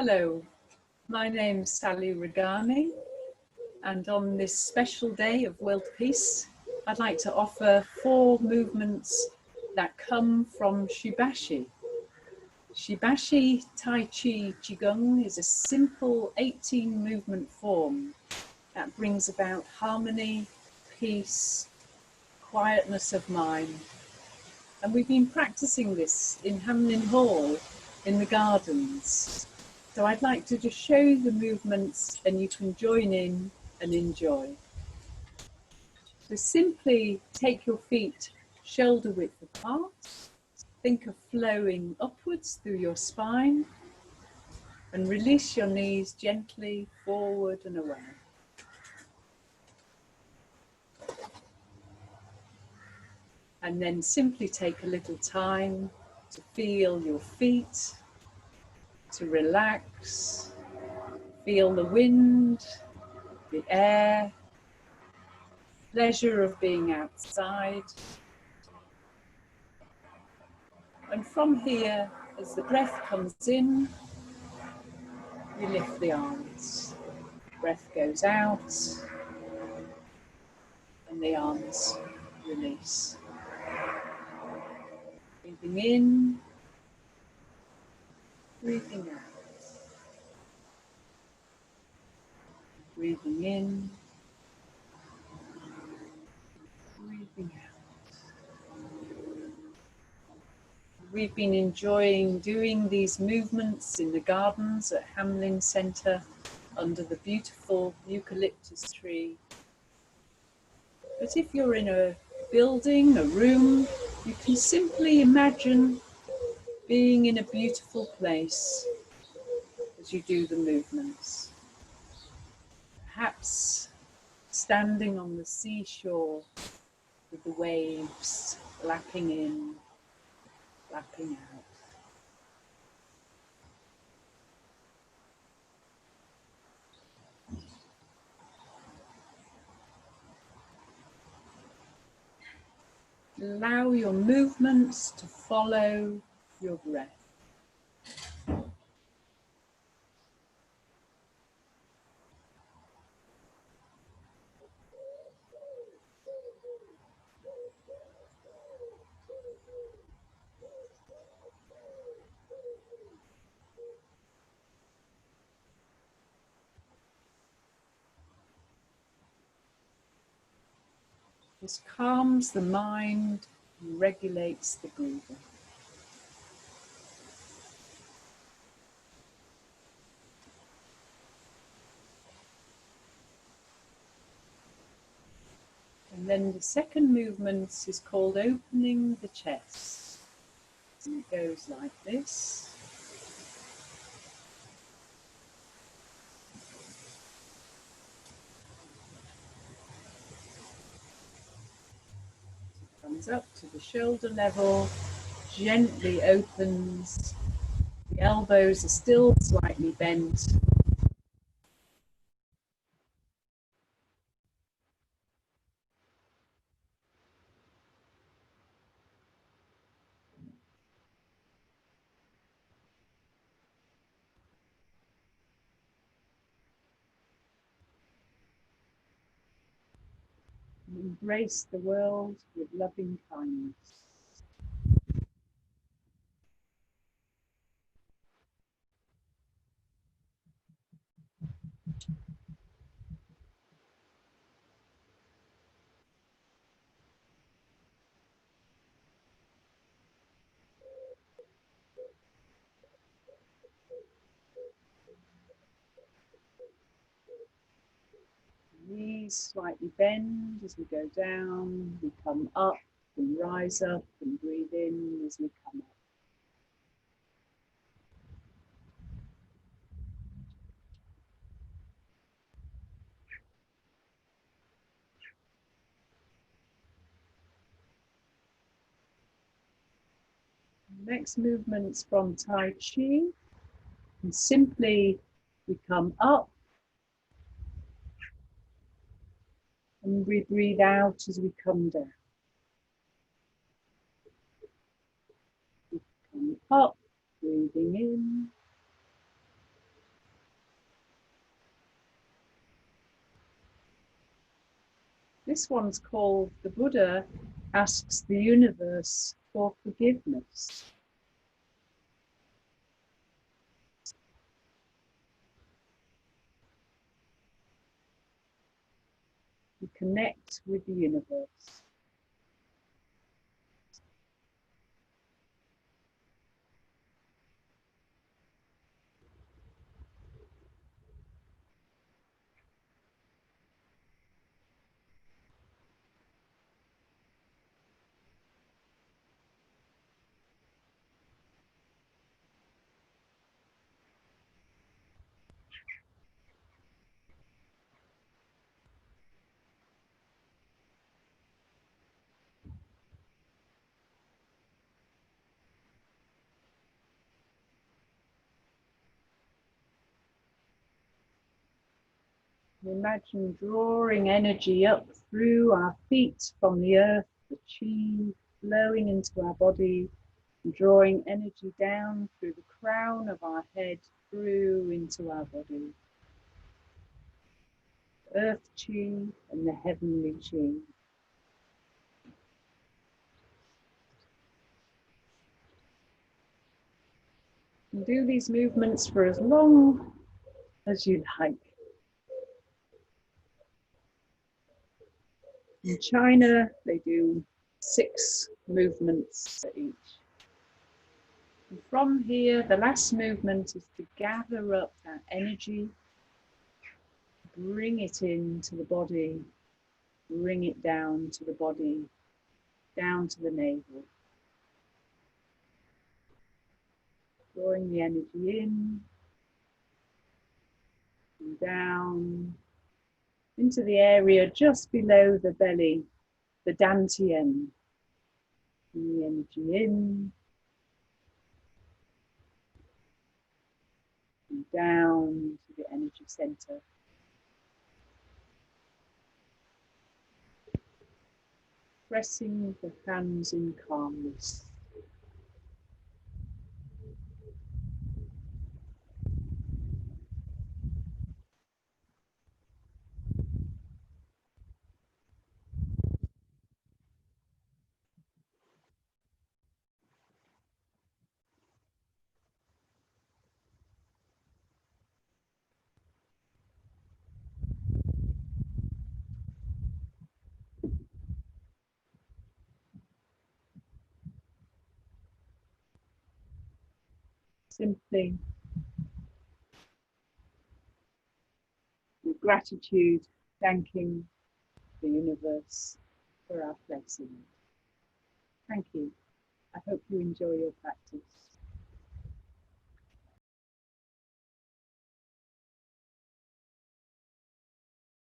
Hello, my name's Sally Rughani, and on this special day of world peace, I'd like to offer 4 movements that come from Shibashi. Shibashi, Tai Chi, Qigong is a simple 18 movement form that brings about harmony, peace, quietness of mind. And we've been practicing this in Hamblin Hall in the gardens. So I'd like to just show you the movements and you can join in and enjoy. So simply take your feet shoulder width apart. Think of flowing upwards through your spine and release your knees gently forward and away. And then simply take a little time to feel your feet, to relax, feel the wind, the air, pleasure of being outside. And from here, as the breath comes in, you lift the arms. Breath goes out, and the arms release. Breathing in, breathing out. Breathing in, breathing out. We've been enjoying doing these movements in the gardens at Hamblin Centre under the beautiful eucalyptus tree. But if you're in a building, a room, you can simply imagine being in a beautiful place as you do the movements. Perhaps standing on the seashore with the waves lapping in, lapping out. Allow your movements to follow your breath. This calms the mind and regulates the breathing. And then the second movement is called opening the chest. And it goes like this. Comes up to the shoulder level, gently opens. The elbows are still slightly bent. Embrace the world with loving kindness. Knees slightly bend as we go down. We come up and rise up and breathe in as we come up. Next movement's from Tai Chi. And simply we come up and we breathe out as we come down. We come up, breathing in, This one's called The Buddha Asks the Universe for Forgiveness. You connect with the universe. Imagine drawing energy up through our feet from the earth, the chi flowing into our body, and drawing energy down through the crown of our head through into our body. Earth chi and the heavenly chi. And do these movements for as long as you like. In China, they do 6 movements each. And from here, the last movement is to gather up that energy, bring it into the body, bring it down to the body, down to the navel. Drawing the energy in and down into the area just below the belly, the dantian. Bring the energy in and down to the energy center. Pressing the hands in calmness. Simply with gratitude, thanking the universe for our blessing. Thank you. I hope you enjoy your practice.